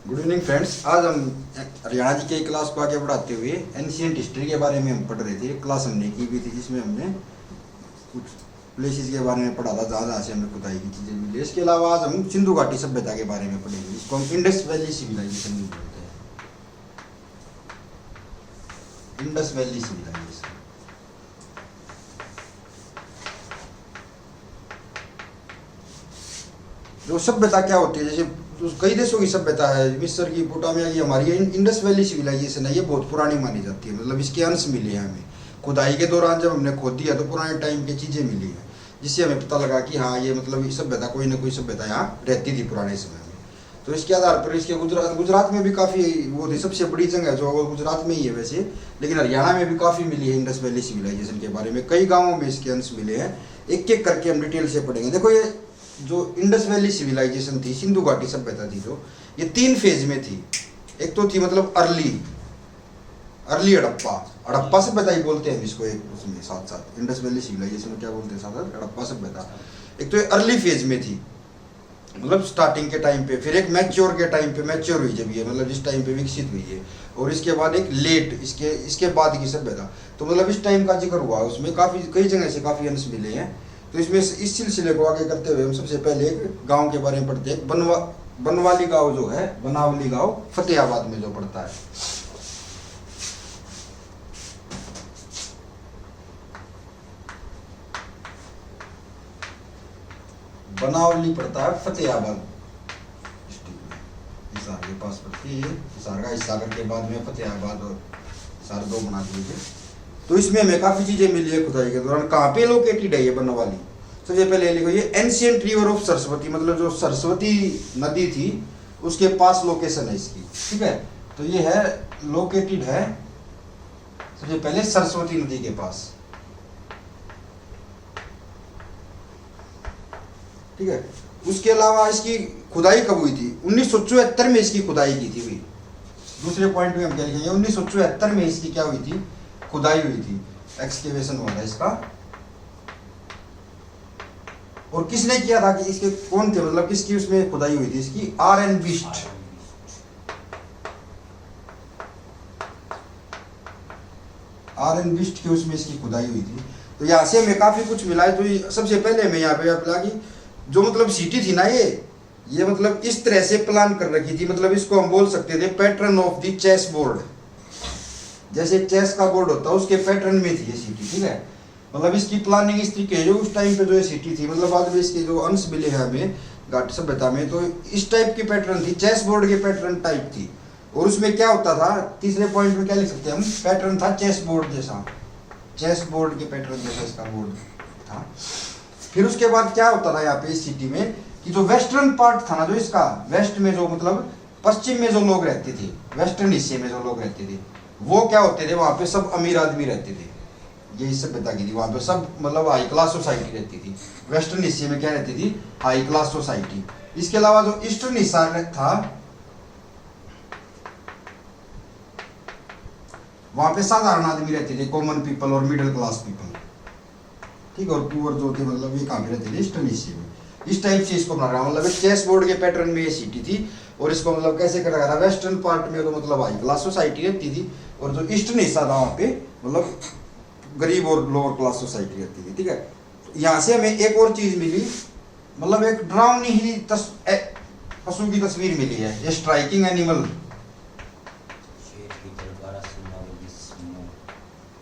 Good evening friends. आज हम हरियाणा जी के क्लास को आगे बढ़ाते हुए एंशियंट हिस्ट्री के बारे में हम पढ़ रहे थे। क्लास हमने की भी थी जिसमें हमने कुछ प्लेसेस के बारे में पढ़ा था जहाँ से हमें खुदाई की चीज़ें मिली। इसके अलावा आज हम सिंधु घाटी सभ्यता के बारे में पढ़ेंगे, जिसको हम इंडस वैली सिविलाइजेशन भी बोलते हैं। इंडस वैली सिविलाइजेशन जो सभ्यता क्या होती है, जैसे कई देशों की सभ्यता है, मिस्र की, पोटामिया की, हमारी इंडस वैली सिविलाइजेशन है, ये बहुत पुरानी मानी जाती है। मतलब इसके अंश मिले हैं हमें खुदाई के दौरान, जब हमने खोद दिया तो पुराने टाइम की चीज़ें मिली हैं, जिससे हमें पता लगा कि हाँ ये मतलब सभ्यता कोई ना कोई सभ्यता यहाँ रहती थी पुराने समय में। तो इसके आधार पर इसके गुजरात में भी काफ़ी वो थी, सबसे बड़ी जगह जो वो गुजरात में ही है वैसे, लेकिन हरियाणा में भी काफ़ी मिली है इंडस वैली सिविलाइजेशन के बारे में। कई गाँवों में इसके अंश मिले हैं, एक एक करके हम डिटेल से पढ़ेंगे। देखो ये जो इंडस वैली सिविलाइजेशन थी, सिंधु घाटी सभ्यता थी, जो ये 3 फेज में थी। एक तो थी मतलब अर्ली हड़प्पा सभ्यता ही बोलते हैं इसको, एक उसमें साथ साथ इंडस वैली सिविलाइजेशन में क्या बोलते हैं साथ साथ हड़प्पा सभ्यता। एक तो ये अर्ली फेज में थी, मतलब स्टार्टिंग के टाइम पे, फिर एक मैच्योर के टाइम पे, मैच्योर हुई जब ये मतलब जिस टाइम पे विकसित हुई है, और इसके बाद एक लेट इसके बाद की सभ्यता। तो मतलब इस टाइम का जिक्र हुआ, उसमें काफ़ी कई जगह से काफ़ी अंश मिले हैं। तो इसमें इस सिलसिले को आगे करते हुए हम सबसे पहले एक गांव के बारे में पढ़ते हैं। बनवाली गांव जो है, बनावली गांव फतेहाबाद में जो पड़ता है। बनावली पड़ता है फतेहाबाद डिस्ट्रिक्ट में, हिसार के पास पड़ती है। हिसार का हिस्सा करके बाद में फतेहाबाद और हिसार 2 बना दिए थे। तो इसमें हमें काफ़ी चीज़ें मिली है खुदाई के दौरान। कहाँ पे लोकेटेड है ये बनवाली? सबसे पहले लिखो ये एंशियंट रिवर ऑफ सरस्वती, मतलब जो सरस्वती नदी थी उसके पास लोकेशन है इसकी, ठीक है। तो ये है लोकेटेड है सबसे पहले सरस्वती नदी के पास, ठीक है। उसके अलावा इसकी खुदाई कब हुई थी? 1974 में इसकी खुदाई की थी भाई। दूसरे पॉइंट में हम क्या लिखेंगे, 1974 में इसकी क्या हुई थी? खुदाई हुई थी, एक्सकेवेशन हुआ था इसका। और किसने किया था कि इसके कौन थे, मतलब किसकी उसमें खुदाई हुई थी इसकी? आर.एन. बिस्ट। आर.एन. बिस्ट की उसमें इसकी खुदाई हुई थी। तो यहाँ से हमें काफी कुछ मिला है। तो सबसे पहले हमें यहाँ पे मिला कि जो मतलब सिटी थी ना, ये मतलब इस तरह से प्लान कर रखी थी, मतलब इसको हम बोल सकते थे pattern of the chess board. जैसे चेस का बोर्ड होता है उसके पैटर्न में थी ये सिटी, ठीक है। मतलब इसकी प्लानिंग इस तरीके जो उस टाइम पे जो ये सिटी थी, मतलब बाद में इसके जो अंश मिले हैं हमें घाटी सभ्यता में, तो इस टाइप की पैटर्न थी, चेस बोर्ड के पैटर्न टाइप थी। और उसमें क्या होता था, तीसरे पॉइंट में क्या लिख सकते हैं हम, पैटर्न था चेस बोर्ड जैसा, चेस बोर्ड के पैटर्न जैसा इसका बोर्ड था। फिर उसके बाद क्या होता था यहाँ पे इस सिटी में कि जो वेस्टर्न पार्ट था ना, जो इसका वेस्ट में जो मतलब पश्चिम में जो लोग रहते थे, वेस्टर्न हिस्से में जो लोग रहते थे, वो क्या होते थे, वहाँ पे सब अमीर आदमी रहते थे। ये इस सभ्यता की थी, वहाँ पे सब मतलब हाई क्लास सोसाइटी रहती थी। वेस्टर्न हिस्से में क्या रहती थी? High class society. इसके अलावा जो ईस्टर्न हिस्सा था, वहाँ पे साधारण आदमी रहते थे, कॉमन पीपल और मिडिल क्लास पीपल, ठीक है। और पुअर जो थे मतलब ये कहाँ पे रहते थे? ईस्टर्न हिस्से में। इस टाइप से इसको बना रहा, मतलब चेस बोर्ड के पैटर्न में ये सिटी थी। और इसको मतलब कैसे करा रहा, वेस्टर्न पार्ट में तो मतलब हाई क्लास सोसाइटी रहती थी, और जो ईस्टर्न हिस्सा था वहाँ पे मतलब गरीब और लोअर क्लास सोसाइटी रहती थी, ठीक है। तो यहाँ से हमें एक और चीज मिली, मतलब एक डरावनी ही पशु की तस्वीर मिली है, ये स्ट्राइकिंग एनिमल।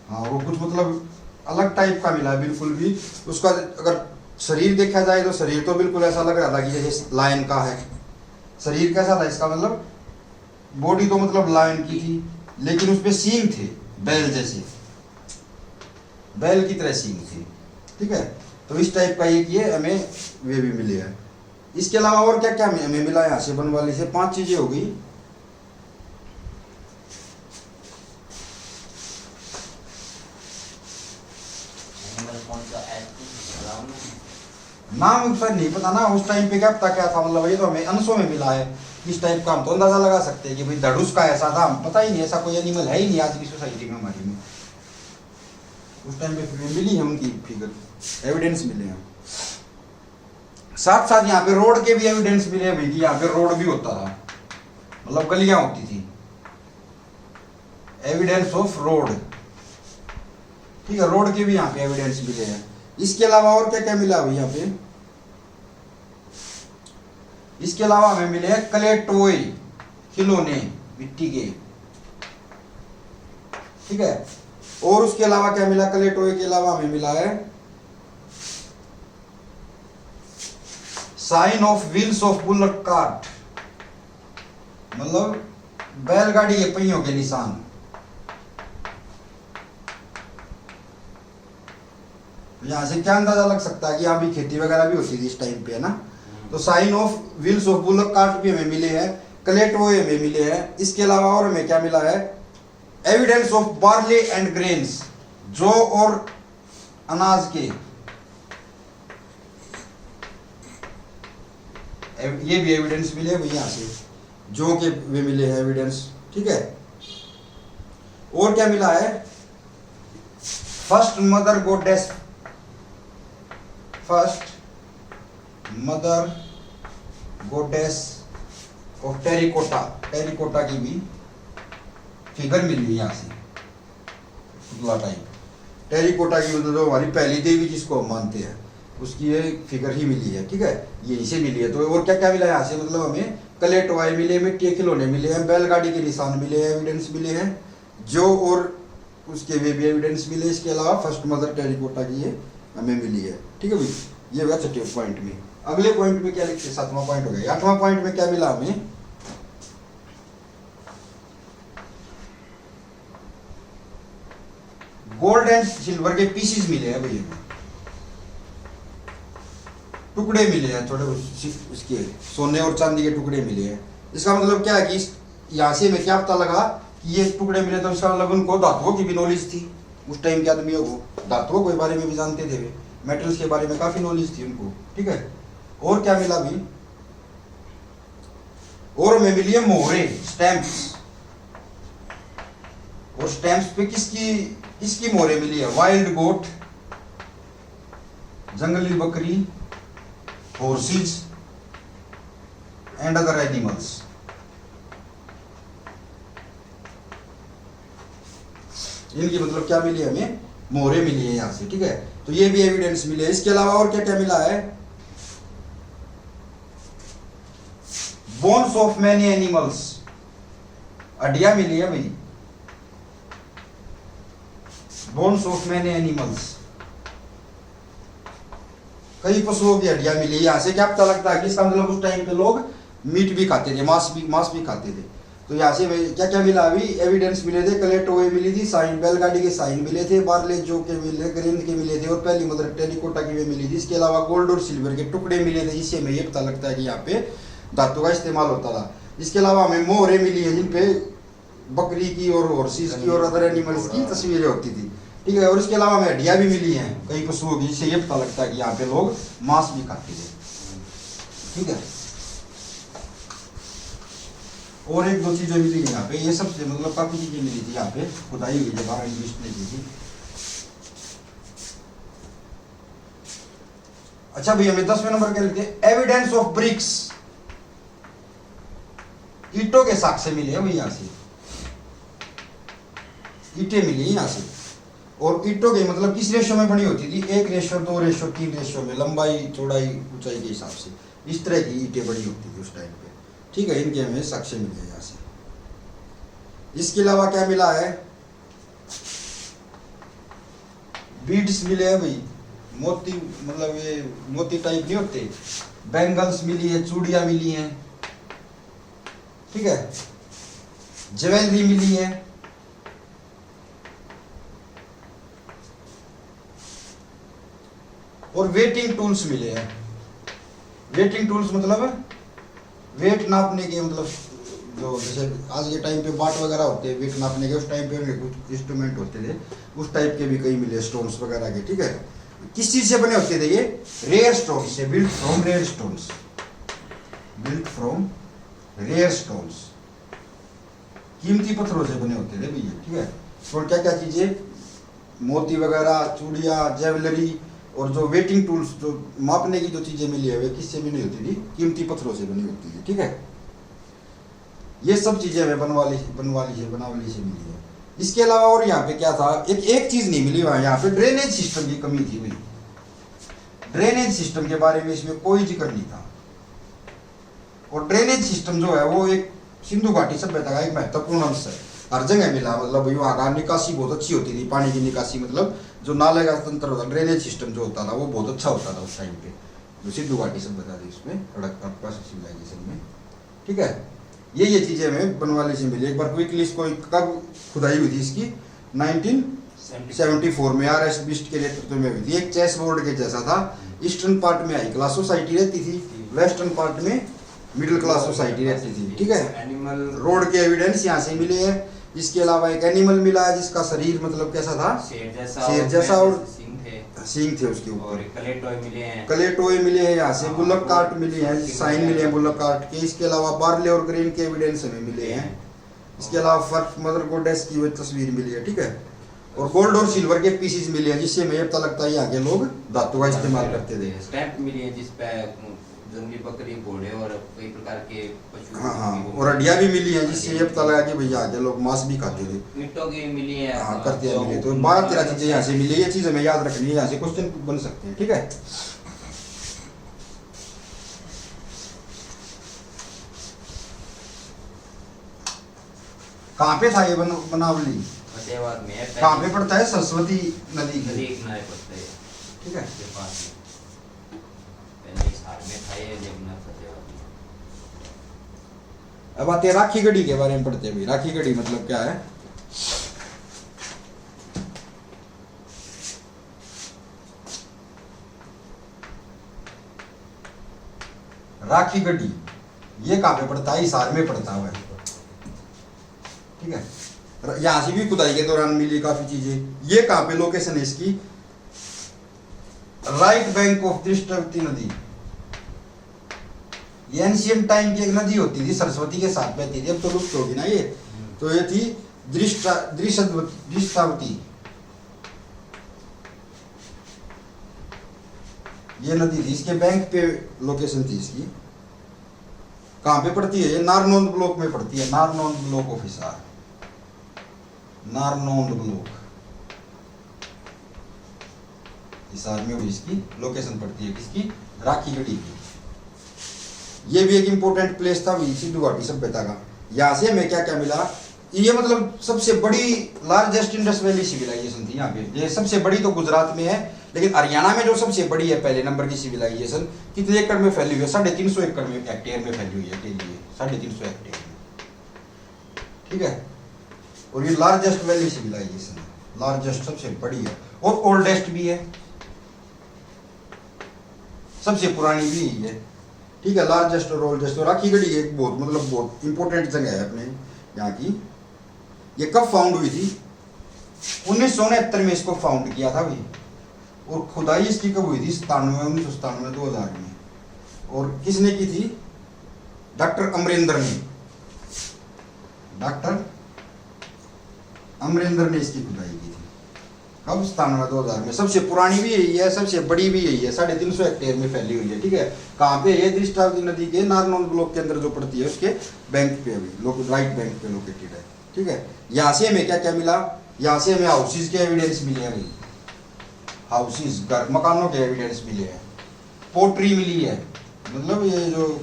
हाँ, वो कुछ मतलब अलग टाइप का मिला है बिल्कुल भी। उसका अगर शरीर देखा जाए तो शरीर तो बिल्कुल ऐसा लग रहा था कि जैसे लायन का है। शरीर कैसा था इसका, मतलब बॉडी तो मतलब लायन की थी, लेकिन उसपे सींग थे बैल जैसे, बैल की तरह सींग थी, ठीक है। तो इस टाइप का एक ये हमें वे भी मिले हैं। इसके अलावा और क्या क्या हमें मिला यहाँ से बनवाली से? 5 चीजें हो गई। नाम सर नहीं पता ना, उस टाइम पे क्या पता क्या था, मतलब ये तो हमें अंशों में मिला है इस टाइप का। हम तो अंदाजा लगा सकते हैं कि भाई धड़ुस का ऐसा था, हम पता ही नहीं, ऐसा कोई एनिमल है ही नहीं आज की सोसाइटी में हमारी में। उस टाइम पे मिली है उनकी फिगर, एविडेंस मिले हैं। साथ साथ यहाँ पे रोड के भी एविडेंस मिले हैं भाई कि यहाँ पे रोड भी होता था। मतलब गलियां होती थी। एविडेंस ऑफ रोड, ठीक है, रोड के भी यहाँ पे एविडेंस मिले हैं। इसके अलावा और क्या क्या मिला अभी यहाँ पे? इसके अलावा हमें मिले हैं क्ले टॉय, खिलौने मिट्टी के, ठीक है। और उसके अलावा क्या मिला? क्ले टॉय के अलावा हमें मिला है sign of wheels of bullock cart, मतलब बैलगाड़ी के पहियों के निशान। यहां से क्या अंदाजा लग सकता है कि यहाँ भी खेती वगैरह भी होती थी इस टाइम पे, है ना। तो sign of wheels of bullock cart भी हमें मिले हैं, क्ले टॉय हमें मिले हैं। इसके अलावा और हमें क्या मिला है? Evidence of barley and grains, जौ और अनाज के, ये भी एविडेंस मिले हैं यहां से, जौ के वे मिले हैं एविडेंस, ठीक है। और क्या मिला है? First mother goddess, first mother goddess of terracotta, terracotta की भी फिगर मिल रही है यहाँ से, पुतला टाइप। टेरिकोटा की मतलब जो हमारी पहली देवी जिसको हम मानते हैं उसकी ये फिगर ही मिली है, ठीक है, यहीं से मिली है। तो और क्या क्या मिला है यहाँ से? मतलब हमें क्ले टॉय मिले, मिट्टी के खिलौने मिले हैं, बैलगाड़ी के निशान मिले हैं, एविडेंस मिले हैं, जो और उसके वे भी एविडेंस मिले। इसके अलावा फर्स्ट मदर टेरिकोटा की ये हमें मिली है, ठीक है भाई। ये हुआ छठे पॉइंट में। अगले पॉइंट में क्या लिखते? सातवां पॉइंट हो गया। आठवां पॉइंट में क्या मिला हमें? गोल्ड एंड सिल्वर के पीसेस मिले हैं भैया, टुकड़े मिले हैं थोड़े उसके, सोने और चांदी के टुकड़े मिले हैं। इसका मतलब क्या है कि यहाँ से हमें क्या पता लगा कि ये टुकड़े मिले, तो इसका मतलब उनको धातुओं की भी नॉलेज थी उस टाइम के आदमियों को, धातुओं के बारे में भी जानते थे वे, मेटल्स के बारे में काफी नॉलेज थी उनको, ठीक है। और क्या मिला भी? और हमें मिली है मोहरे, स्टैंप्स। और स्टैंप्स पे किसकी मोहरे मिली है? वाइल्ड गोट, जंगली बकरी, हॉर्सेस एंड अदर एनिमल्स। इनकी मतलब क्या मिली है? हमें मोहरे मिली है यहां से, ठीक है। तो ये भी एविडेंस मिले। इसके अलावा और क्या क्या मिला है? बोन्स ऑफ मैनी एनिमल्स, हड्डियां मिली है भाई, बोन्स ऑफ मैनी एनिमल्स, कई पशुओं की हड्डियां मिली। यहां से क्या पता लगता है कि इसका मतलब उस टाइम पे लोग मीट भी खाते थे, मांस भी खाते थे। तो यहाँ से क्या क्या मिला? अभी एविडेंस मिले थे, क्ले टॉय मिली थी, साइन बैलगाड़ी के साइन मिले थे, बार्ले जो के मिले, ग्रेन के मिले थे, और पहली मदर टेरिकोटा की वे मिली थी। इसके अलावा गोल्ड और सिल्वर के टुकड़े मिले थे, जिससे हमें ये पता लगता है कि यहाँ पे धातु का इस्तेमाल होता था। इसके अलावा हमें मोहरे मिली है, जिनपे बकरी की और हॉर्सेस की और अदर एनिमल्स की तस्वीरें होती थी, ठीक है। और इसके अलावा हमें हड्डियां भी मिली हैं कई पशुओं की, जिससे ये पता लगता है कि यहाँ पे लोग मांस भी खाते थे, ठीक है। और एक दो चीजें मिली है यहाँ पे, ये सब मतलब काफी चीजें मिली थी यहाँ पे, खुदाई हुई जब इन्वेस्ट नहीं की थी। अच्छा भैया, हमें 10वें नंबर क्या लिखते हैं? एविडेंस ऑफ ब्रिक्स, ईटों के साक्ष्य मिले हैं भैया यहाँ से, ईटें मिली यहाँ से। और ईटों के मतलब किस रेशो में बनी होती थी? 1 रेशो 2 रेशो 3 रेशो में, लंबाई चौड़ाई ऊंचाई के हिसाब से इस तरह की ईटें बनी होती थी उस टाइम पे, ठीक है। इनके हमें साक्ष्य मिले यहाँ से। इसके अलावा क्या मिला है? बीड्स मिले हैं भाई, मोती, मतलब ये मोती टाइप नहीं होते, बैंगल्स मिली है, चूड़ियां मिली हैं, ठीक है, ज्वेलरी मिली है। और वेटिंग टूल्स मिले हैं। वेटिंग टूल्स मतलब वेट नापने के, मतलब जो जैसे आज के टाइम पे बाट वगैरह होते हैं वेट नापने के, उस टाइम पे उनके कुछ इंस्ट्रूमेंट होते थे, उस टाइप के भी कई मिले, स्टोन्स वगैरह के, ठीक है। किस चीज से बने होते थे ये? रेयर स्टोन से, built from rare stones, built from rare stones, कीमती पत्थरों से बने होते थे भैया, ठीक है। और क्या क्या चीजें? मोती वगैरह, चूड़ियां, ज्वेलरी, और जो वेटिंग टूल्स, जो मापने की जो चीजें मिली है वे किससे बनी होती थी? कीमती पत्थरों से बनी होती थी, ठीक है। ये सब चीजें हमें बनावली से मिली है। इसके अलावा और यहाँ पे क्या था, एक चीज नहीं मिली वहाँ, यहाँ पे ड्रेनेज सिस्टम की कमी थी भाई। ड्रेनेज सिस्टम के बारे में इसमें कोई जिक्र नहीं था। और ड्रेनेज सिस्टम जो है वो एक सिंधु घाटी सभ्यता का एक महत्वपूर्ण अंश है। हर जगह मिला, मतलब वहाँ का निकासी बहुत अच्छी होती थी, पानी की निकासी, मतलब जो नाले का तंत्र होता, ड्रेनेज सिस्टम जो होता था वो बहुत अच्छा होता था उस टाइम पे, जो सिंधु घाटी सभ्यता थी उसमें, हड़प्पा सिविलाइजेशन में। ठीक है, ये चीजें हमें बनवाले से मिली। एक बार क्विकली इसको कब खुदाई हुई थी इसकी, 1974 में RS बिस्ट के नेतृत्व में हुई थी। एक चेस बोर्ड के जैसा था। ईस्टर्न पार्ट में हाई क्लास सोसाइटी रहती थी, वेस्टर्न पार्ट में मिडिल क्लास सोसाइटी रहती थी। ठीक है, एनिमल रोड के एविडेंस यहाँ से मिले हैं। इसके अलावा एक एनिमल मिला है जिसका शरीर मतलब कैसा था, शेर जैसा और सींग थे उसके ऊपर। और कले टोए मिले हैं यहाँ से, बुलक कार्ट मिले हैं, साइन मिले हैं बुलक कार्ट के। इसके अलावा बार्ले और ग्रेन के एविडेंस हमें मिले हैं। इसके अलावा फर्क मदर गोडेस की वो तस्वीर मिली है। ठीक है, और गोल्ड और सिल्वर के पीसेस मिले हैं, जिससे हमें पता लगता है यहाँ के लोग धातु का इस्तेमाल करते थे। स्टैंप मिली है जिस पे जंगली बकरी, घोड़े और कई प्रकार के पशु। हाँ, और हड्डियाँ भी मिली हैं, जिससे ये पता लगा कि भैया आगे लोग मांस भी खाते थे। मिट्टों की मिली है। हाँ, करते हैं मिली। तो 12-13 चीजें यहाँ से मिली। ये चीज हमें याद रखनी है, यहाँ से क्वेश्चन बन सकते हैं। ठीक है, कहाँ पे था ये बनावली, फतेहाबाद में है। कहाँ पे पड़ता है, सरस्वती नदी के। किनारे पड़ता है। ठीक है, के पास में पहले इस हार में था ये, जमुना फतेहाबाद में। अब आते हैं राखी गढ़ी के बारे में पढ़ते हैं भाई। राखी गढ़ी मतलब क्या है। राखी गढ़ी ये कहाँ पे पड़ता है, हिसार में पड़ता है। ठीक है, यहाँ से भी खुदाई के दौरान मिली काफी चीजें। ये कहाँ पे लोकेशन है इसकी, राइट बैंक ऑफ दृष्टावती नदी। ये एंशियंट टाइम की एक नदी होती थी, सरस्वती के साथ बहती थी, अब तो लुप्त होगी ना ये। तो ये थी दृष्टावती। ये नदी थी, इसके बैंक पे लोकेशन थी इसकी। कहाँ पे पड़ती है ये, नारनौंद ब्लॉक में पड़ती है, Narnaund block of Hisar, Narnaund block Hisar में इसकी लोकेशन पड़ती है, किसकी, राखी गढ़ी की। ये भी एक इंपॉर्टेंट प्लेस था सिंधु घाटी सभ्यता का। यहाँ से हमें क्या क्या मिला, ये मतलब सबसे बड़ी लार्जेस्ट इंडस वैली सिविलाइजेशन थी यहाँ पे। ये सबसे बड़ी तो गुजरात में है, लेकिन हरियाणा में जो सबसे बड़ी है पहले नंबर की सिविलाइजेशन, कितने एकड़ में फैली हुई है, 350 एकड़ में, हेक्टेयर में फैली हुई है। 350 हेक्टेयर में। ठीक है, और ये लार्जेस्ट वैली सिविलाइजेशन है, लार्जेस्ट सबसे बड़ी है, और ओल्डेस्ट भी है, सबसे पुरानी भी है। ठीक है, लार्जेस्ट और ओल्डेस्ट। और राखी गढ़ी एक बहुत इंपॉर्टेंट जगह है अपने यहाँ की। ये कब फाउंड हुई थी, 1969 में इसको फाउंड किया था भाई। और खुदाई इसकी कब हुई थी, 1997 2000 में। और किसने की थी, डॉक्टर अमरिंदर ने, डॉक्टर अमरिंदर ने इसकी खुदाई की थी। कब, 97-2000 में। सबसे पुरानी भी यही है, सबसे बड़ी भी यही है, 350 हेक्टेयर में फैली हुई है। ठीक है, कहाँ पे, ये दृष्टावती नदी के नारनौंद ब्लॉक के अंदर जो पड़ती है उसके बैंक पे अभी राइट बैंक पे लोकेटेड है। ठीक है, यहाँ से हमें क्या क्या मिला, यहाँ से हमें हाउसेज के एविडेंस मिले हैं भाई, हाउसेज, घर, मकानों के एविडेंस मिले हैं। पोट्री मिली है, मतलब ये जो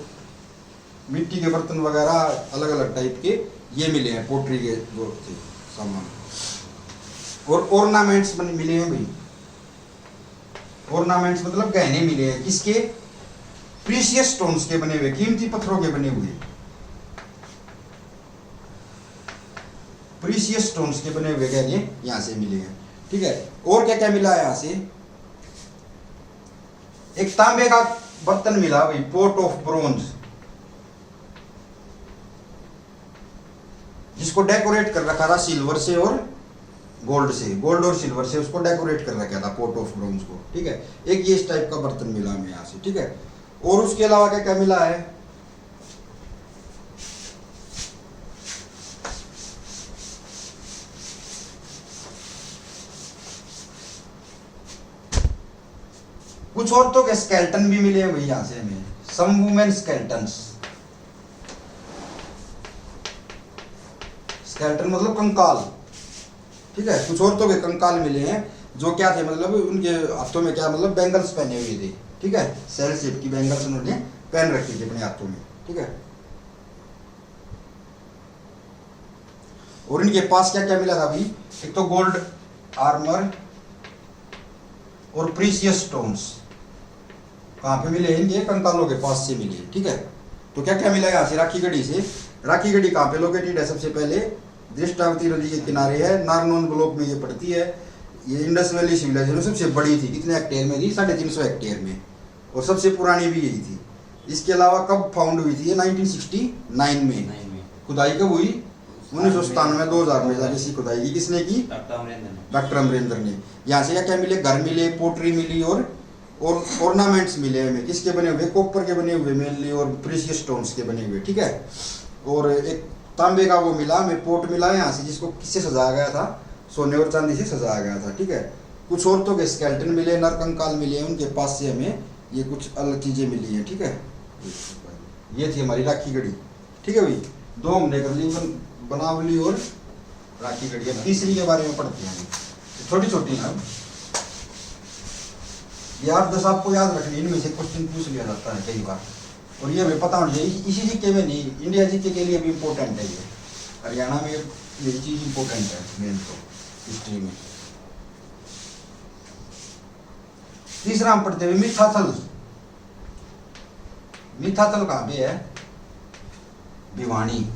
मिट्टी के बर्तन वगैरह अलग अलग टाइप के ये मिले हैं, पोट्री के जो सामान। और ऑर्नामेंट्स मिले हैं भाई। ऑर्नामेंट्स मतलब गहने मिले हैं, किसके, प्रीशियस स्टोन्स के बने हुए, कीमती पत्थरों के बने हुए, प्रीशियस स्टोन्स के बने हुए गहने यहां से मिले हैं। ठीक है, और क्या क्या मिला है यहां से, एक तांबे का बर्तन मिला भाई, पोट ऑफ ब्रोंज, जिसको डेकोरेट कर रखा था सिल्वर से और गोल्ड से, गोल्ड और सिल्वर से उसको डेकोरेट कर रखा था, पोट ऑफ ब्रोंज को। ठीक है, एक ये इस टाइप का बर्तन मिला हमें यहाँ से। ठीक है, और उसके अलावा क्या क्या मिला है, कुछ औरतों के स्केल्टन भी मिले हैं भाई यहाँ से हमें, सम वुमेन स्केल्टन्स। स्केलेटन मतलब कंकाल, ठीक है। कुछ औरतों के कंकाल मिले हैं जो क्या थे, मतलब उनके हाथों में क्या मतलब बैंगल्स पहने हुए थे, ठीक है। सेल शेप की बैंगल्स उन्होंने पहन रखी थी अपने हाथों में, ठीक है। और इनके पास क्या क्या मिला था भाई, एक तो गोल्ड आर्मर और प्रीशियस स्टोन्स। कहाँ पे मिले, इनके कंकालों के पास से मिले, ठीक है। तो क्या क्या मिला यहाँ से, राखी गढ़ी से। राखी गढ़ी कहाँ पे लोकेटेड है, सबसे पहले दृष्टावती नदी के किनारे है, नारनौंद ब्लॉक में ये पड़ती है। ये इंडस वैली सिविलाइजेशन सबसे बड़ी थी, कितने हेक्टेयर में थी, 350 हेक्टेयर में, और सबसे पुरानी भी यही थी। इसके अलावा कब फाउंड हुई थी, 1969 में। खुदाई कब हुई, 1997 2000 में जाके इसकी खुदाई की, किसने की, डॉक्टर अमरेंद्र ने। यहाँ से क्या क्या मिले, घर मिले, पोट्री मिली और ऑर्नामेंट्स मिले हमें, किसके बने हुए, कॉपर के बने हुए मेनली और प्रीशियस स्टोन्स के बने हुए, ठीक है। और एक तांबे का वो मिला हमें, पोर्ट मिला यहाँ से, जिसको किससे सजाया गया था, सोने और चांदी से सजाया गया था, ठीक है। कुछ औरतों के स्केलेटन मिले, नरकंकाल मिले, उनके पास से हमें ये कुछ अलग चीजें मिली हैं, ठीक है। ये थी हमारी राखी गढ़ी, ठीक है भाई। दो हमने कर ली, बनावली और राखी गढ़ी। अब तीसरी के बारे में पढ़ते हैं, छोटी छोटी ना, ये 8-10 आपको याद रखनी, इनमें से क्वेश्चन पूछ लिया जाता है कई बार, और ये हमें पता होना चाहिए। इसी जीके में नहीं, इंडिया जीके के लिए भी इम्पोर्टेंट है ये। हरियाणा में ये चीज इम्पोर्टेंट है मेन तो हिस्ट्री में। तीसरा हम पढ़ते हुए मिथाथल। मिथाथल कहाँ पे है, भिवानी।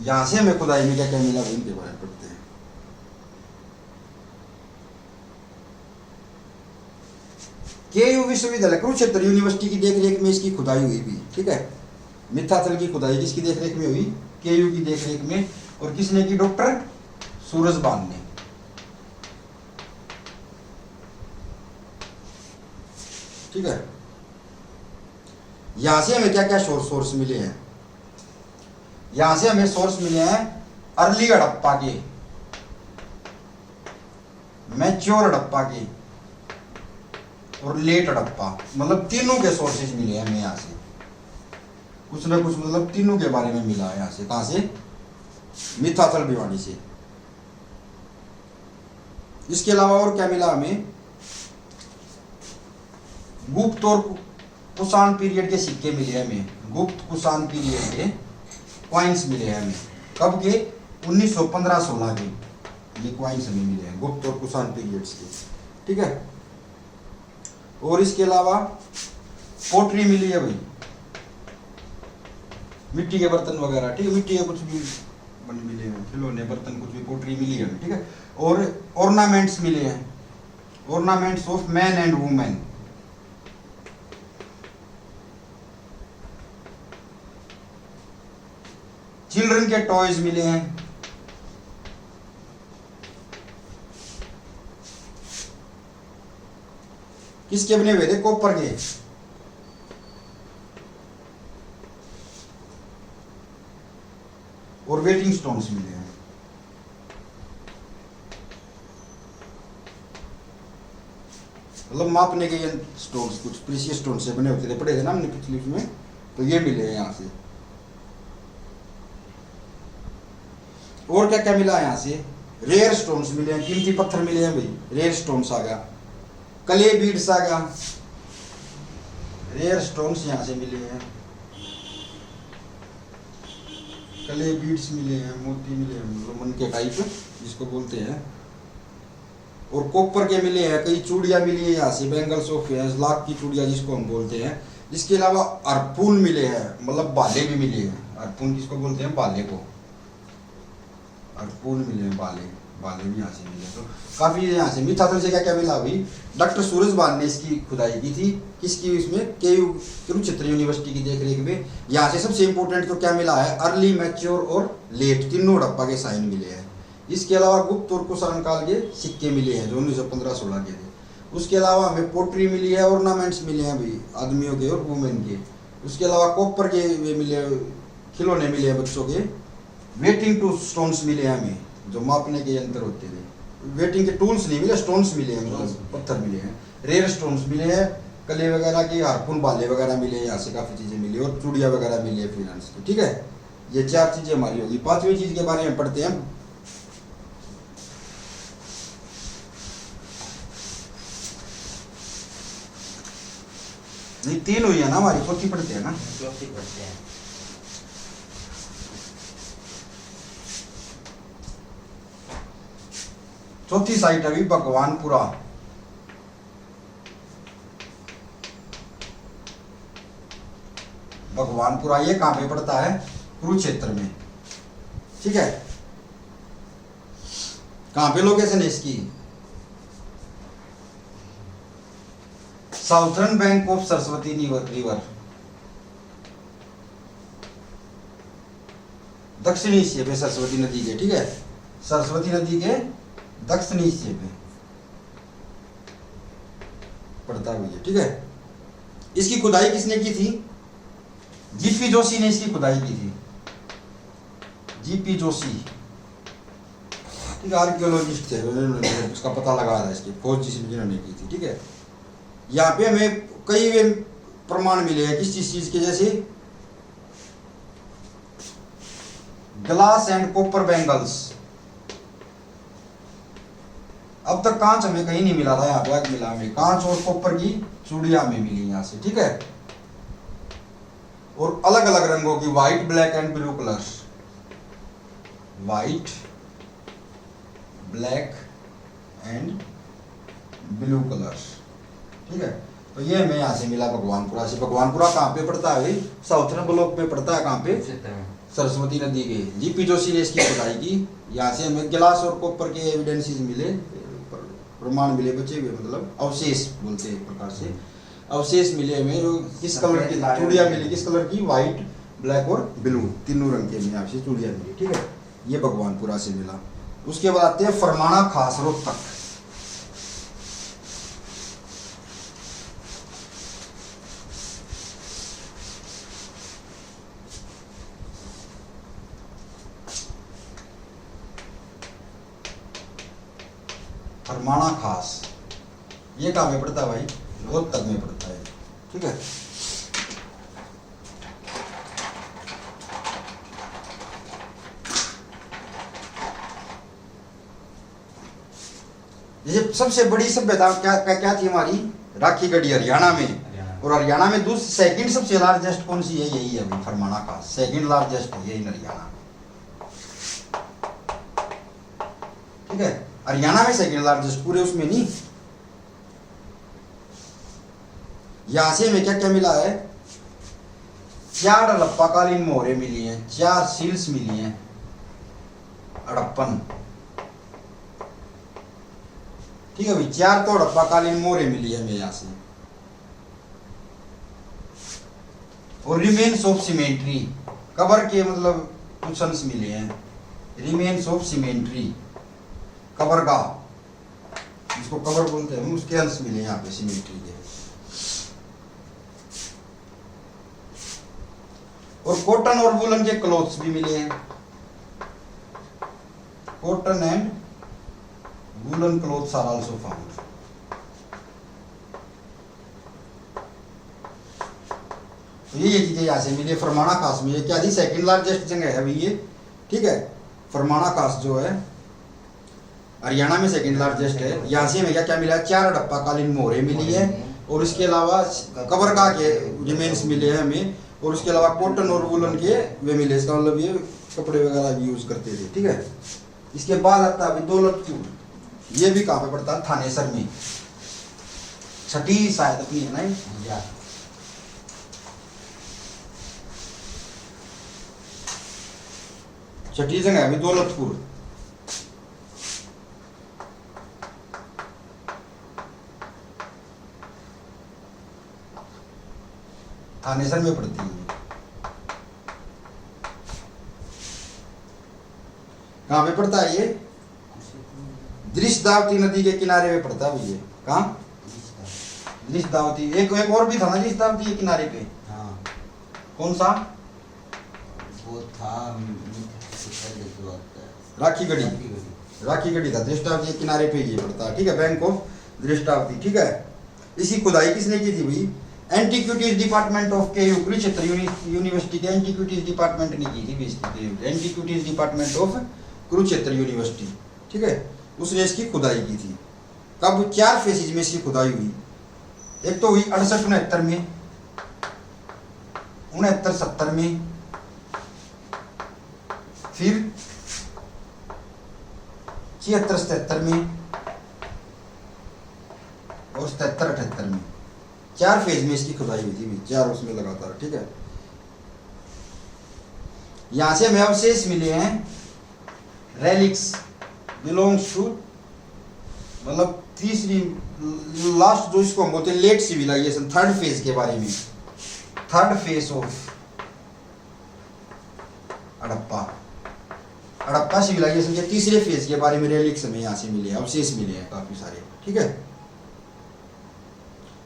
यहां से हमें खुदाई में क्या क्या मिला, इनके बारे में पढ़ते हैं। केयू विश्वविद्यालय कुरुक्षेत्र यूनिवर्सिटी की देखरेख में इसकी खुदाई हुई भी, ठीक है। मिथाथल की खुदाई किसकी देखरेख में हुई, केयू की देखरेख में। और किसने की, डॉक्टर सूरजबान ने, ठीक है। यहां से हमें क्या क्या सोर्स मिले हैं, यहां से हमें सोर्स मिले हैं अर्ली हड़प्पा के, मैच्योर हड़प्पा के और लेट हड़प्पा, मतलब तीनों के सोर्सेज मिले हैं हमें यहाँ से, कुछ ना कुछ, मतलब तीनों के बारे में मिला है यहाँ से। कहाँ से, मिथाथल भिवानी से। इसके अलावा और क्या मिला हमें, गुप्त और कुषाण पीरियड के सिक्के मिले हैं हमें, गुप्त कुषाण पीरियड के क्वाइंस मिले हैं हमें, कब के, 1915-16 के ये क्वाइंस हमें मिले हैं, गुप्त और कुषाण पीरियड्स के, ठीक है। और इसके अलावा पोट्री मिली है भाई, मिट्टी के बर्तन वगैरह, ठीक है, मिट्टी के कुछ भी मिले हैं, खिलौने बर्तन कुछ भी, पोट्री मिली है, ठीक है। और ऑर्नामेंट्स मिले हैं, ornaments of man and women, children के टॉयज मिले हैं, किसके बने हुए थे, कॉपर के। और वेटिंग स्टोन्स मिले हैं। मतलब मापने के ये स्टोन्स कुछ प्रीशियस स्टोन से बने होते थे, पढ़े थे ना हमने पिछली में, तो ये मिले हैं यहाँ से। और क्या क्या मिला है यहाँ से, रेयर स्टोन्स मिले हैं, कीमती पत्थर मिले हैं भाई, रेयर स्टोन्स आ गया, कले बीड्स आ गया, रेयर स्टोन्स यहाँ से मिले हैं, कले बीड्स मिले हैं, मोती मिले हैं, मतलब मन के टाइप जिसको बोलते हैं। और कॉपर के मिले हैं, कई चूड़ियाँ मिली है यहाँ से, बैंगल्स ऑफ लाख की चूड़ियाँ जिसको हम बोलते हैं। इसके अलावा अर्पून मिले हैं, मतलब बाले भी मिले हैं, अर्पून किसको बोलते हैं, बाले को, अर्पून मिले हैं, बाले भी यहाँ से मिले। तो काफ़ी यहाँ से। मिथाथल से क्या क्या मिला अभी, डॉक्टर सूरजबान ने इसकी खुदाई की थी, किसकी, इसमें केयू कुरुक्षेत्र यूनिवर्सिटी की देखरेख में। यहाँ से सबसे इंपॉर्टेंट तो क्या मिला है, अर्ली, मैच्योर और लेट, तीनों हड़प्पा के साइन मिले हैं। इसके अलावा गुप्त और कुषाण काल के सिक्के मिले हैं जो 1915-16 के थे। उसके अलावा हमें पोट्री मिली है, ऑर्नामेंट्स मिले हैं अभी आदमियों के और वुमेन के। उसके अलावा कॉपर के वे मिले, खिलौने मिले हैं बच्चों के। वेटिंग टू स्टोन्स मिले हैं हमें, जो मापने के यंत्र होते थे। वेटिंग के टूल्स नहीं मिले, स्टोन्स मिले हैं, मतलब पत्थर मिले हैं। रेयर स्टोन्स मिले हैं, कले वगैरह की हारपून बाले वगैरह मिले, यहाँ से काफ़ी चीज़ें मिली और चूड़िया वगैरह मिली है फ्रीलांस की, ठीक है। ये 4 चीज़ें हमारी होगी। 5वीं चीज़ के बारे में पढ़ते हैं। नहीं 3 हुई है ना हमारी, 4थी पढ़ते हैं ना। चौथी पढ़ते हैं। चौथी साइट अभी भगवानपुरा। भगवानपुरा ये कहाँ पे पड़ता है? कुरुक्षेत्र में, ठीक है। कहाँ पे लोकेशन है इसकी? Southern bank of Saraswati river, दक्षिणी हिस्से पे सरस्वती नदी के, ठीक है। सरस्वती नदी के दक्षिणी हिस्से पे पड़ता है, ठीक है। इसकी खुदाई किसने की थी? जीपी जोशी ने इसकी खुदाई की थी। जीपी जोशी, ठीक है, आर्कियोलॉजिस्ट थे, उन्होंने उसका पता लगाया था, इसकी खोज जिन्होंने की थी, ठीक है। यहाँ पे हमें कई वे प्रमाण मिले हैं किस चीज के, जैसे ग्लास एंड कॉपर बैंगल्स। अब तक कांच हमें कहीं नहीं मिला था, यहाँ पे मिला हमें कांच और कॉपर की चूड़ियां हमें मिली यहाँ से, ठीक है। और अलग अलग रंगों की, white, black and blue colour, white, black and blue colour, ठीक है। तो ये हमें यहाँ से मिला भगवानपुरा से। भगवानपुरा कहाँ पे पड़ता है? साउथर्न ब्लॉक में पड़ता है। कहाँ पे? सरस्वती नदी के। जीपी जोशी ने इसकी खुदाई की। यहाँ से हमें गिलास और कॉपर के एविडेंसेस मिले, प्रमाण मिले, बचे हुए मतलब अवशेष बोलते हैं एक प्रकार से, अवशेष मिले हमें। जो किस कलर की चूड़ियाँ मिली? किस कलर की? व्हाइट, ब्लैक और ब्लू, तीनों रंग के हमें यहाँ से चूड़ियाँ मिली, ठीक है। ये भगवानपुरा से मिला। उसके बाद आते हैं फरमाना खास रोहतक। फरमाना खास ये कहाँ में पड़ता है भाई? रोहतक में पड़ता है, ठीक है। जैसे सबसे बड़ी सभ्यता क्या थी हमारी? राखीगढ़ी, हरियाणा में। और हरियाणा में दूसरी सेकंड सबसे लार्जेस्ट कौन सी है? यही है भाई, फरमाना खास। सेकंड लार्जेस्ट है यही हरियाणा, ठीक है। हरियाणा में सेकंड लार्जेस्ट, पूरे उसमें नहीं। यहां से हमें क्या क्या मिला है? 4 हड़प्पाकालीन मोहरें मिली हैं, 4 सील्स मिली हैं हड़प्पन, ठीक है भाई। 4 तो हड़प्पाकालीन मोहरें मिली है हमें यहां से। और रिमेन्स ऑफ सीमेंट्री, कबर के मतलब कुछ अंश मिले हैं। रिमेन्स ऑफ सीमेंट्री, कबर का, जिसको कबर बोलते हैं, उसके अंश मिले यहाँ पे सीमेंट्री के। और कॉटन और वूलन के क्लॉथ्स भी मिले हैं। Cotton and woollen clothes are also found. तो ये चीजें यहाँ से मिली फरमाना खास में। ये क्या थी? सेकंड लार्जेस्ट जगह है अभी ये, ठीक है। फरमाना खास जो है हरियाणा में सेकंड लार्जेस्ट है। यहाँ से हमें क्या क्या मिला? 4 हड़प्पाकालीन मोहरें मिली है, और इसके अलावा कबरगाह के रिमेन्स मिले हैं हमें, और उसके अलावा कॉटन और वूलन के वे मिले। इसका मतलब ये कपड़े वगैरह भी यूज करते थे, ठीक है। इसके बाद आता है दौलतपुर। ये भी कहाँ पे पड़ता है? थानेसर में। छठी शायद अपनी है ना, छठी जगह है दौलतपुर। थानेसर में पड़ती है। कहाँ पे पड़ता है ये? दृश्यदावती नदी के किनारे पे पड़ता है ये। कहाँ? दृश्यदावती। एक और भी था ना दृश्यदावती के किनारे पे। हाँ। कौन सा? वो था राखीगढ़ी। राखीगढ़ी था, दृष्टावती के किनारे पे ये पड़ता है, ठीक है। बैंक ऑफ दृष्टावती, ठीक है। इसकी खुदाई किसने की थी भाई? एंटीक्विटीज डिपार्टमेंट ऑफ के कुरुक्षेत्र यूनिवर्सिटी के एंटीक्विटीज डिपार्टमेंट ने की थी इसकी, antiquities department of Kurukshetra university, ठीक है, उसने इसकी खुदाई की थी। कब? 4 फेजेज में इसकी खुदाई हुई। एक तो हुई 68-69 में, 69-70 में, फिर 76-77 में और 77-78 में। 4 फेज में इसकी खुदाई हुई थी, 4 उसमें लगातार, ठीक है। यहां से हमें अवशेष मिले हैं, रेलिक्स बिलोंग्स टू, मतलब तीसरी लास्ट जो इसको हम बोलते हैं लेट सिविलाइजेशन, 3rd फेज के बारे में, 3rd phase of Harappa civilisation के तीसरे फेज के बारे में रेलिक्स हमें यहाँ से मिले हैं, अवशेष मिले हैं काफी सारे, ठीक है।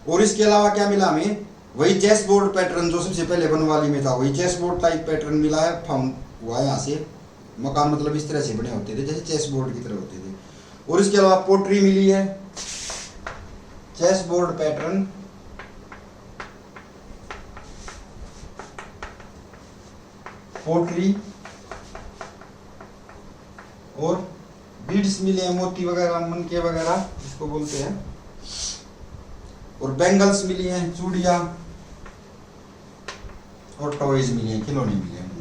और इसके अलावा क्या मिला हमें? वही चेस बोर्ड पैटर्न जो सबसे पहले बनवाली में था, वही चेस बोर्ड टाइप पैटर्न मिला है, फाउंड हुआ है यहाँ से। मकान मतलब इस तरह से बने होते थे जैसे चेस बोर्ड की तरह होते थे। और इसके अलावा पोट्री मिली है, चेस बोर्ड पैटर्न, पोट्री, और बीड्स मिले हैं, मोती वगैरह, मनके वगैरह जिसको बोलते हैं, और बैंगल्स मिली हैं, चूड़ियां, और टॉयज मिले हैं, खिलौने मिले हैं।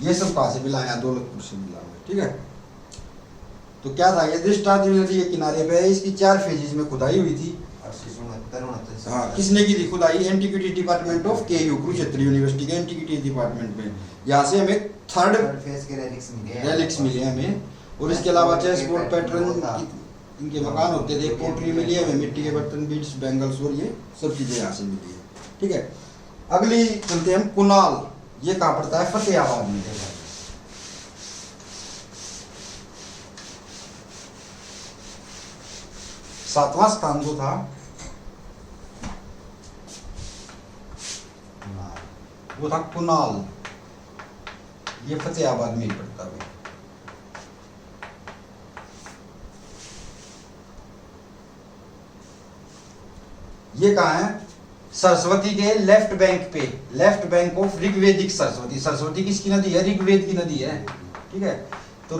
ये सब कहाँ से मिला है? दौलतपुर से मिला है, ठीक है। तो क्या था ये? दृष्टा नदी के किनारे पे है, इसकी 4 फेजेज में खुदाई हुई थी। हाँ, किसने की थी खुदाई? Antiquities department of KU Kurukshetra university के एंटीक्विटीज डिपार्टमेंट में। यहाँ से हमें 3rd फेज के रेलिक्स मिले हैं हमें। और इसके अलावा चेस बोर्ड पैटर्न, इनके मकान होते थे, पोट्री मिली है हमें, मिट्टी के बर्तन, बीड्स, बैंगल्स, और ये सब चीजें यहाँ से मिली है, ठीक है। अगली चलते हैं हम कुनाल। ये कहाँ पड़ता है? फतेहाबाद में। 7वां स्थान जो था वो था कुनाल, ये फतेहाबाद में ही पड़ता है। ये कहाँ है? सरस्वती के लेफ्ट बैंक पे, लेफ्ट बैंक ऑफ ऋग्वेदिक सरस्वती। सरस्वती किसकी नदी है? ऋग्वेद की नदी है, ठीक है। तो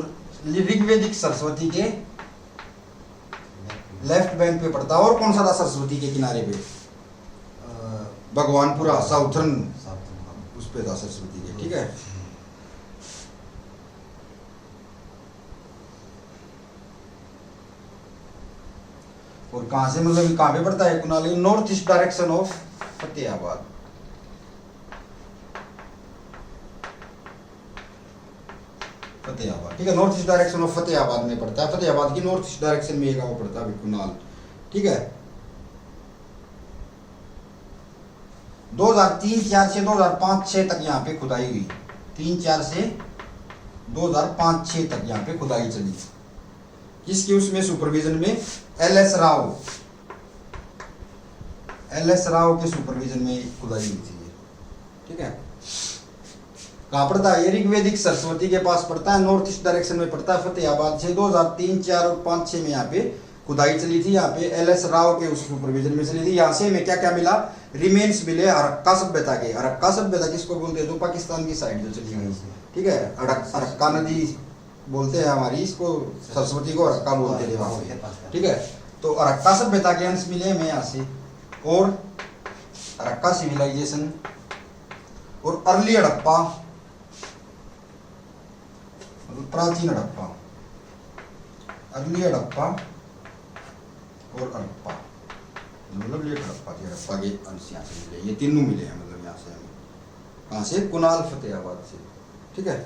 ऋग्वेदिक सरस्वती के लेफ्ट बैंक पे पड़ता है। और कौन सा था सरस्वती के किनारे पे? भगवानपुरा, साउथर्न, उस पे था सरस्वती के, ठीक है। और कहां से, मतलब कहां पे पड़ता है Kunal? North east direction of Fatehabad. Fatehabad, ठीक है, north east direction of Fatehabad में पड़ता है। फतेहाबाद की नॉर्थ ईस्ट डायरेक्शन में एक गांव पड़ता है कुनाल, ठीक है। 2003-04 से 2005-06 तक यहाँ पे खुदाई हुई। 3-4 से 2005-06 तक यहाँ पे खुदाई चली। किसकी उसमें सुपरविजन में? एल.एस. राव के सुपरविजन में खुदाई हुई थी, ठीक है। कहाँ पड़ता है? ये ऋग्वेदिक सरस्वती के पास पड़ता है, नॉर्थ ईस्ट डायरेक्शन में पड़ता है। फतेहाबाद से 2003, 4 और 5-6 में यहाँ पे खुदाई चली थी। यहाँ पे एल.एस. राव के उस सुपरविजन में चली थी। यहाँ से हमें क्या क्या मिला? रिमेन्स मिले हरक्का सभ्यता के। हरक्का सभ्यता किसको बोलते हैं? जो पाकिस्तान की साइड जो चली गई, ठीक है। हरक्का नदी बोलते हैं हमारी, इसको सरस्वती को हरक्का बोलते थे वहां पे, ठीक है। तो हरक्का सभ्यता के अंश मिले हमें यहाँ से, और हरक्का सिविलाइजेशन, और अर्ली हड़प्पा, प्राचीन हड़प्पा, अर्ली हड़प्पा और हड़प्पा, मतलब लेट हड़प्पा के, हड़प्पा के अंश यहाँ से मिले। ये तीनों मिले हैं, मतलब यहाँ से हमें। कहाँ से? कुनाल, फतेहाबाद से, ठीक है।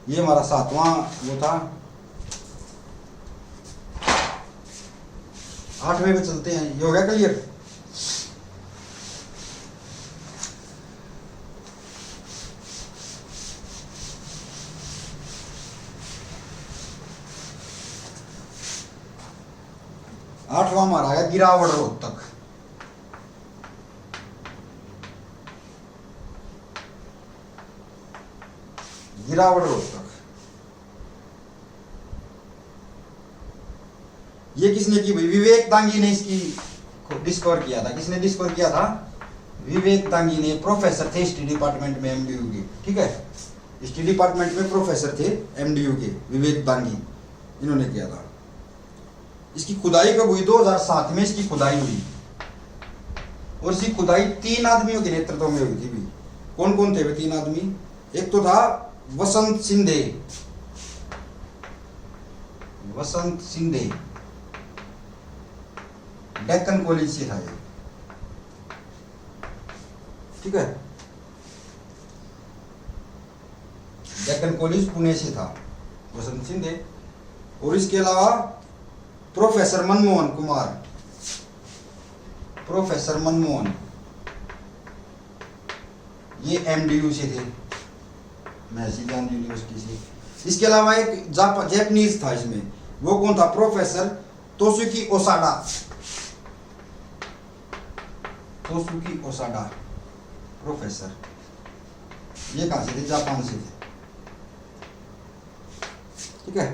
ये हमारा 7वां वो था। 8वें पे चलते हैं। ये हो गया क्लियर? आठवां हमारा है गिरावड़ रोहतक। गिरावड़ रोहतक, ये किसने की भाई? विवेक दांगी ने इसकी डिस्कवर किया था। किसने डिस्कवर किया था? विवेक दांगी ने। प्रोफेसर थे हिस्ट्री डिपार्टमेंट में एमडीयू के, ठीक है, हिस्ट्री डिपार्टमेंट में प्रोफेसर थे एमडीयू के, विवेक दांगी, इन्होंने किया था। इसकी खुदाई कब हुई? 2007 में इसकी खुदाई हुई, और इसकी खुदाई 3 आदमियों के नेतृत्व में हुई थी भी। कौन कौन थे वे 3 आदमी? एक तो था वसंत सिंधे, वसंत सिंधे, डेक्कन कॉलेज से था ये, ठीक है, डेक्कन कॉलेज पुणे से था वसंत सिंधे। और इसके अलावा प्रोफेसर मनमोहन कुमार, प्रोफेसर मनमोहन, ये एमडीयू से थे, मैसिजान यूनिवर्सिटी से। इसके अलावा एक जापानीज था इसमें, वो कौन था? प्रोफेसर तोसुकी ओसाडा, तोसुकी ओसाडा प्रोफेसर, ये कहां से थे? जापान से थे, ठीक है,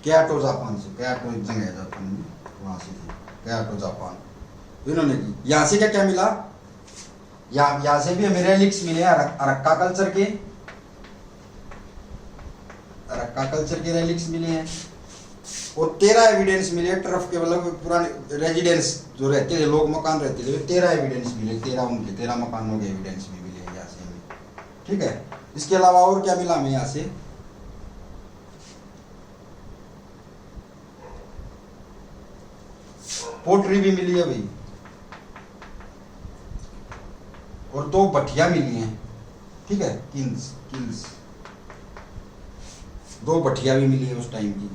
क्योटो जापान से, क्योटो एक जगह है जापान में, वहां से थे, क्योटो जापान। इन्होंने की। यहां से क्या क्या मिला? यहां से भी हमें रेलिक्स मिले अरक्का कल्चर के, अरक्का कल्चर के रेलिक्स मिले हैं, और 13 एविडेंस मिले टर्फ के, मतलब पुराने रेजिडेंस जो रहते थे, लोग मकान रहते थे, 13 एविडेंस मिले, 13 मकानों के एविडेंस भी मिले यहाँ से हमें, ठीक है। इसके अलावा और क्या मिला हमें यहाँ से? पोट्री भी मिली है भाई, और 2 भट्टियां मिली हैं, ठीक है, किल्स 2 भट्टियां भी मिली है उस टाइम की।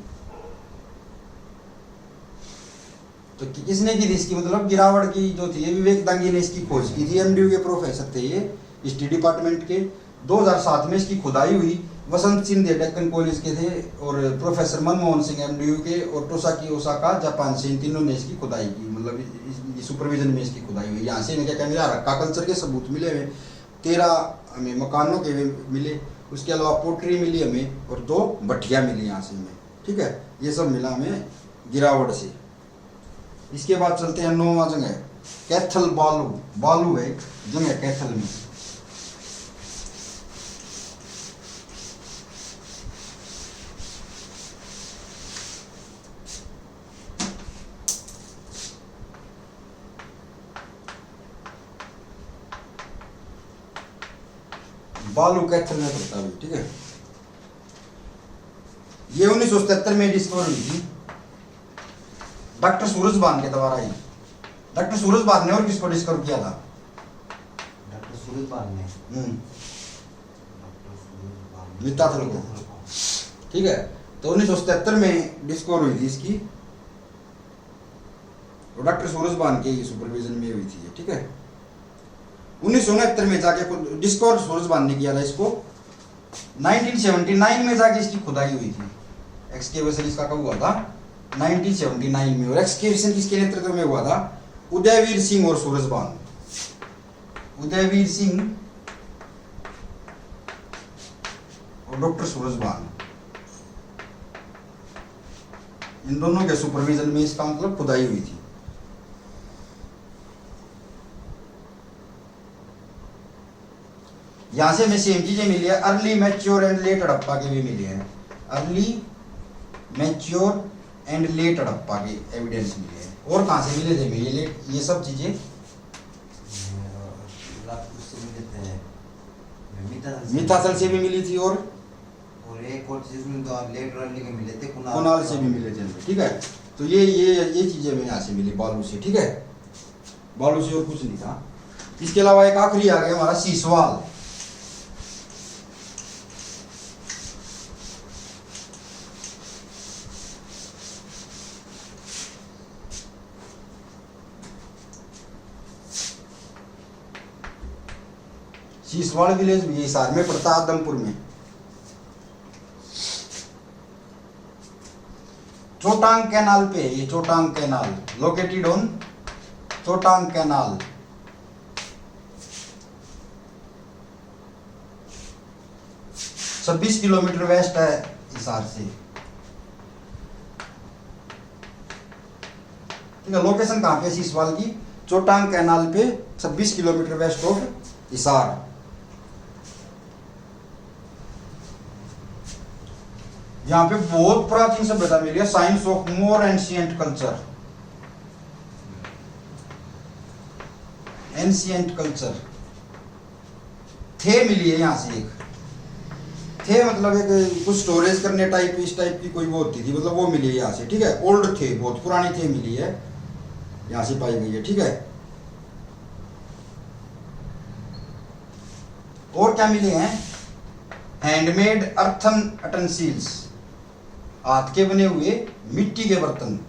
तो किसने की थी इसकी, मतलब गिरावट की जो थी, विवेक दांगी ने इसकी खोज की थी। एमडीयू के प्रोफेसर थे ये, हिस्ट्री डिपार्टमेंट के। 2007 में इसकी खुदाई हुई। वसंत सिंधे डेक्कन कॉलेज के थे, और प्रोफेसर मनमोहन सिंह एमडीयू के, और टोसाकी ओसाका जापान से, इन तीनों ने इसकी खुदाई की, मतलब सुपरविजन में इसकी खुदाई हुई। यहाँ से इन्हें क्या क्या मिला? रक्का कल्चर के सबूत मिले हमें, 13 हमें मकानों के मिले, उसके अलावा पोट्री मिली हमें, और 2 भट्टियां मिली यहाँ से हमें, ठीक है। ये सब मिला हमें गिरावट से। इसके बाद चलते हैं 9वां जगह, कैथल बालू, बालू है जगह कैथल में। बालू कैथल में पड़ता है, ठीक है। ये 1977 में डिस्कवर हुई थी डॉक्टर सूरजभान के द्वारा ही। डॉक्टर सूरजभान ने और किसको डिस्कवर किया था? डॉक्टर सूरजभान ने, मिताथल को, ठीक है। तो 1977 में डिस्कवर हुई थी इसकी, डॉक्टर सूरजभान के सुपरविजन में हुई थी, ठीक है। 1969 में जाके डिस्कवर सूरजभान ने किया था इसको। 1979 में जाके इसकी खुदाई हुई थी, एक्सकेवेशन इसका कब हुआ था? 1979 में। और एक्सकेवेशन किसके नेतृत्व में हुआ था? उदयवीर सिंह और सूरजभान, उदयवीर सिंह और डॉक्टर सूरजभान, इन दोनों के सुपरविजन में इसका मतलब खुदाई हुई थी। यहां से हमें सेम चीजें मिली है। Early mature and let Harappa के भी मिले हैं, early mature and let Harappa के एविडेंस मिले हैं। और कहां से मिले थे ये सब चीजें? मिताथल से भी मिली थी, और एक और चीज में तो लेट अर्ली के मिले थे, कुनाल से भी मिले थे, ठीक है। तो ये चीजें हमें यहाँ से मिली बालू से, ठीक है, बालू से और कुछ नहीं था। इसके अलावा एक आखिरी आ गया हमारा सीसवाल। सीसवाड़ विलेज भी हिसार में पड़ता है, आदमपुर में। चोटांग कैनाल पे, ये चोटांग कैनाल लोकेटेड ऑन चोटांग कैनाल। छब्बीस किलोमीटर वेस्ट है हिसार से। ठीक है। लोकेशन कहाँ पे है सीसवाल की? चोटांग कैनाल पे 26 किलोमीटर वेस्ट ऑफ हिसार। यहाँ पे बहुत प्राचीन सभ्यता मिली है, science of more ancient culture. Ancient culture थे मिली है यहाँ से। एक थे मतलब एक कुछ स्टोरेज करने टाइप, इस टाइप की कोई वो होती थी, मतलब वो मिली है यहाँ से, ठीक है। ओल्ड थे, बहुत पुरानी थे मिली है, यहाँ से पाई गई है, ठीक है। और क्या मिले हैं? हैंडमेड अर्थन अटेंसिल्स, हाथ के बने हुए मिट्टी के बर्तन।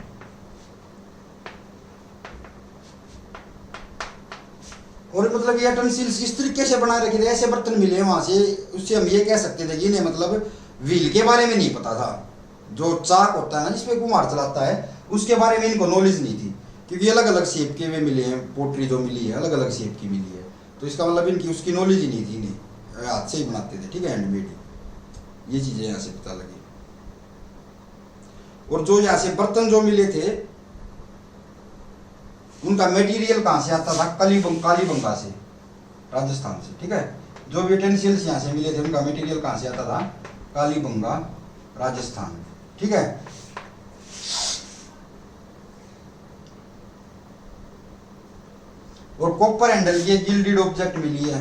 और मतलब ये अटेंसिल्स इस तरीके से बना रखे थे, ऐसे बर्तन मिले वहां से। उससे हम ये कह सकते थे कि इन्हें मतलब व्हील के बारे में नहीं पता था, जो चाक होता है ना जिसमें कुम्हार चलाता है, उसके बारे में इनको नॉलेज नहीं थी, क्योंकि अलग अलग शेप के वे मिले हैं। पोट्री जो मिली है अलग अलग शेप की मिली है, तो इसका मतलब इनकी उसकी नॉलेज ही नहीं थी, इन्हें हाथ से ही बनाते थे, ठीक है, हैंडमेड। ये चीजें यहाँ से पता लगी। और जो यहाँ से बर्तन जो मिले थे उनका मटेरियल कहाँ से आता था? कालीबंगा से, राजस्थान से, ठीक है। जो भी यूटेंसिल्स यहाँ से मिले थे उनका मटेरियल कहाँ से आता था? कालीबंगा, राजस्थान, ठीक है। और कॉपर हैंडल की गिल्डेड ऑब्जेक्ट मिली है,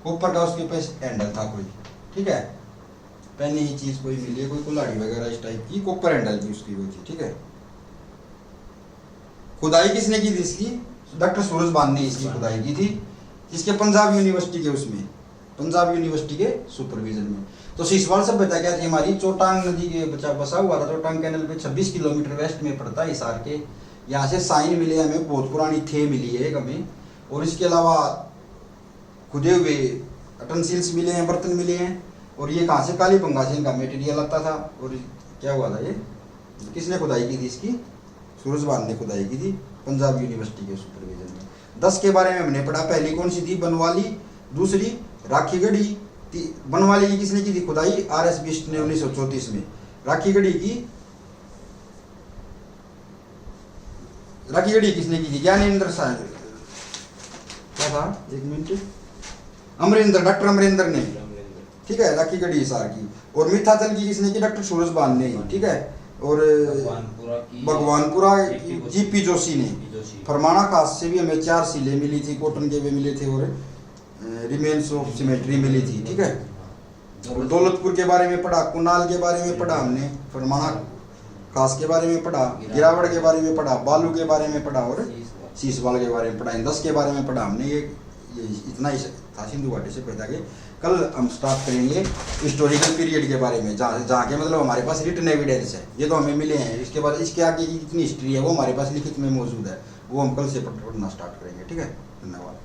कॉपर का उसके पास हैंडल था कोई, ठीक है। पहले ही चीज कोई मिली है, कोई कुल्हाड़ी वगैरह इस टाइप की, कॉपर हैंडल की उसकी वो थी, ठीक है। खुदाई किसने की थी इसकी? डॉक्टर सूरज बान ने इसकी खुदाई की थी, इसके पंजाब यूनिवर्सिटी के उसमें, पंजाब यूनिवर्सिटी के सुपरविजन में। तो सीसवाल सभ्यता क्या थी हमारी? चोटांग नदी के बसा हुआ था, चोटांग कैनल पे 26 किलोमीटर वेस्ट में पड़ता है हिसार के। यहाँ से साइन मिले हमें, बहुत पुरानी थे मिली है एक हमें, और इसके अलावा खुदे हुए अटेंसिल्स मिले हैं, बर्तन मिले हैं। और ये कहाँ से? कालीबंगा से इनका मटेरियल आता था। और क्या हुआ था? ये किसने खुदाई की थी इसकी? सूरजबान ने खुदाई की थी, पंजाब यूनिवर्सिटी के सुपरविजन में। 10 के बारे में हमने पढ़ा। पहली कौन सी थी? बनवाली। दूसरी राखीगढ़ी। बनवाली की किसने की थी खुदाई? RS बिष्ट ने 1934 में। राखीगढ़ी किसने की थी? ज्ञानेंद्र साहब, क्या था, एक मिनट, अमरेंद्र, डॉक्टर अमरेंद्र ने, ठीक है, राखीगढ़ी हिसार की। और मिथाचल की किसने की? डॉक्टर सूरजबान ने, ठीक है। और भगवानपुरा GP जोशी ने। फरमाना खास से भी हमें 4 सीलें मिली थी, कॉटन के वे मिले थे, और रिमेन्स ऑफ सिमेट्री मिली थी, ठीक है। और दौलतपुर के बारे में पढ़ा, कुनाल के बारे में पढ़ा हमने, फरमाना खास के बारे में पढ़ा, गिरावड़ के बारे में पढ़ा, बालू के बारे में पढ़ा, और सीसवाल के बारे में पढ़ा। इन 10 के बारे में पढ़ा हमने। ये इतना ही था सिंधु घाटी से पैदा के। कल हम स्टार्ट करेंगे हिस्टोरिकल पीरियड के बारे में, जहाँ के मतलब हमारे पास रिटन एविडेंस है, ये तो हमें मिले हैं। इसके बाद इसके आगे की कितनी हिस्ट्री है वो हमारे पास लिखित में मौजूद है, वो हम कल से पढ़ना स्टार्ट करेंगे, ठीक है। धन्यवाद।